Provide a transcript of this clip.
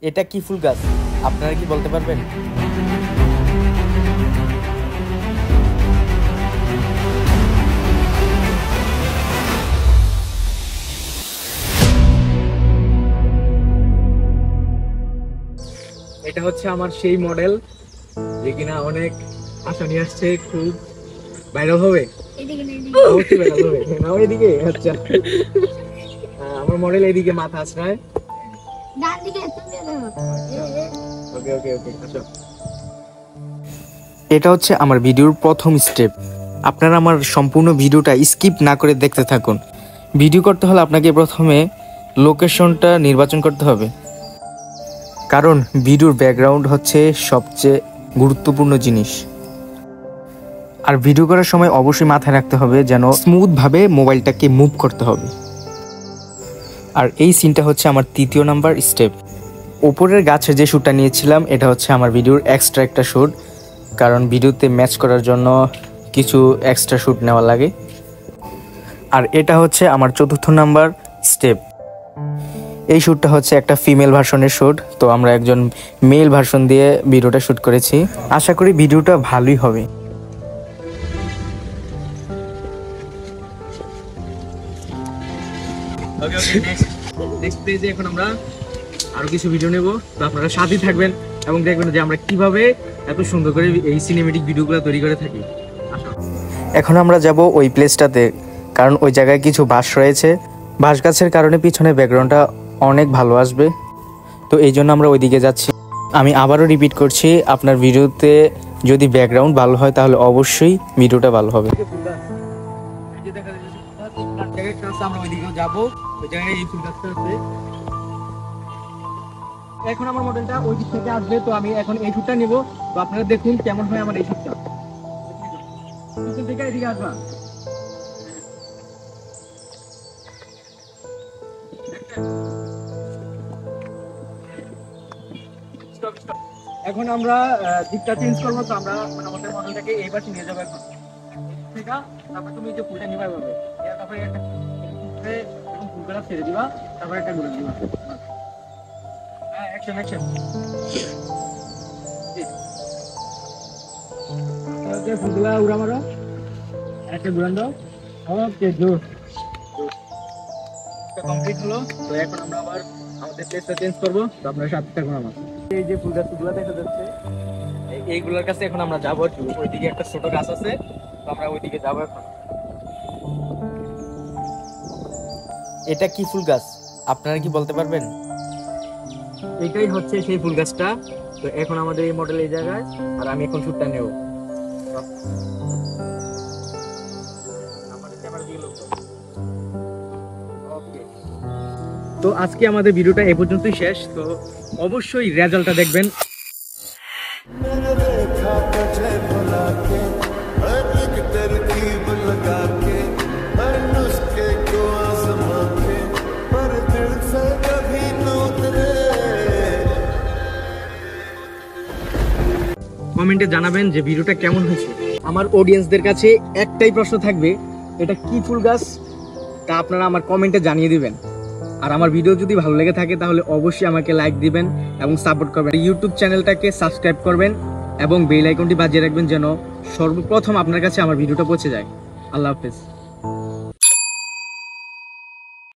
এটা কি ফুল গাছ আপনারা কি বলতে পারবেন? এটা হচ্ছে আমার সেই মডেল যে কিনা অনেক আশা নিয়ে আসছে, খুব ভাইরাল হবে। অবশ্যই ভাইরাল হবে। নাও এদিকে। আচ্ছা, আমার মডেল এদিকে মাথা আছড়ায়। ওকে ওকে ওকে, আচ্ছা। এটা হচ্ছে আমার ভিডিওর প্রথম স্টেপ। আপনারা আমার সম্পূর্ণ ভিডিওটা স্কিপ না করে দেখতে থাকুন। ভিডিও করতে হলে আপনাকে প্রথমে লোকেশনটা নির্বাচন করতে হবে, কারণ ভিডিওর ব্যাকগ্রাউন্ড হচ্ছে সবচেয়ে গুরুত্বপূর্ণ জিনিস। আর ভিডিও করার সময় অবশ্যই মাথায় রাখতে হবে যেন স্মুথভাবে মোবাইলটাকে মুভ করতে হবে। আর এই সিনটা হচ্ছে আমার 3য় নাম্বার স্টেপ। ওপরের গাছের যে শ্যুটটা নিয়েছিলাম এটা হচ্ছে আমার ভিডিওর এক্সট্রা একটা শ্যুট, কারণ ভিডিওতে ম্যাচ করার জন্য কিছু এক্সট্রা শ্যুট নেওয়া লাগে। আর এটা হচ্ছে আমার 4র্থ নাম্বার স্টেপ। এই শ্যুটটা হচ্ছে একটা ফিমেল ভার্সনের শ্যুট, তো আমরা একজন মেল ভার্সন দিয়ে ভিডিওটা শ্যুট করেছি। আশা করি ভিডিওটা ভালোই হবে। ওকে ওকে, নেক্সট পেজে এখন আমরা আরো কিছু ভিডিও নেব, তো আপনারা সাথেই থাকবেন এবং দেখবেন যে আমরা কিভাবে এত সুন্দর করে এই সিনেমেটিক ভিডিওগুলো তৈরি করে থাকি। এখন আমরা যাব ওই প্লেসটাতে, কারণ ওই জায়গায় কিছু বাঁশ রয়েছে। বাঁশ গাছের কারণে পিছনে ব্যাকগ্রাউন্ডটা অনেক ভালো আসবে, তো এই জন্য আমরা ওইদিকে যাচ্ছি। আমি আবারও রিপিট করছি, আপনার ভিডিওতে যদি ব্যাকগ্রাউন্ড ভালো হয় তাহলে অবশ্যই ভিডিওটা ভালো হবে। আমরা ওইদিকে যাবো, ওই জায়গায় এই ফুল গাছটা আছে। এখন আমার মডেলটা ওই দিক থেকে আসবে, তো আমি এখন এই শ্যুটটা নিব। তো আপনারা দেখুন কেমন হয় আমার এই শ্যুটটা। পিছন থেকে এদিকে আসবা। এখন আমরা দিকটা চেঞ্জ করবো, তো আমরা আমাদের মডেলটাকে এই পাশে নিয়ে যাবো। এখন ঠিক আছে, তারপর তুমি যে ফুলটা নিবা এভাবে, তারপরে একটা ফুলটা ছেড়ে দিবা, তারপরে একটা ঘুরে দিবা। হ্যাঁ, অ্যাকশন অ্যাকশন। ফুলগুলা উড়া মারো, একটা ঘুরান দাও। ওকে, জোর কমপ্লিট হলো। তো এখন আমরা আবার আমাদের প্লেসটা চেঞ্জ করবো, তো আপনারা সাথে থাকুন আমার। এই যে ফুল গাছগুলো দেখা যাচ্ছে, এইগুলোর কাছে এখন আমরা যাবো। ওইদিকে একটা ছোট গাছ আছে, তো আমরা ওইদিকে যাবো এখন। এটা কি ফুল গাছ আপনারা কি বলতে পারবেন? এটাই হচ্ছে সেই ফুল গাছটা। তো এখন আমাদের এই মডেল এই জায়গায়, আর আমি এখন শ্যুটটা নেব। তো আজকে আমাদের ভিডিওটা এ পর্যন্তই শেষ। তো অবশ্যই রেজাল্টটা দেখবেন। কমেন্টে জানাবেন যে ভিডিওটা কেমন হয়েছে। আমার অডিয়েন্সদের কাছে একটাই প্রশ্ন থাকবে, এটা কি ফুল গাছ, তা আপনারা আমার কমেন্টে জানিয়ে দিবেন। আর আমার ভিডিও যদি ভালো লেগে থাকে তাহলে অবশ্যই আমাকে লাইক দিবেন এবং সাপোর্ট করবেন। ইউটিউব চ্যানেলটাকে সাবস্ক্রাইব করবেন এবং বেল আইকনটি বাজিয়ে রাখবেন যেন সর্বপ্রথম আপনার কাছে আমার ভিডিওটা পৌঁছে যায়। আল্লাহ হাফেজ।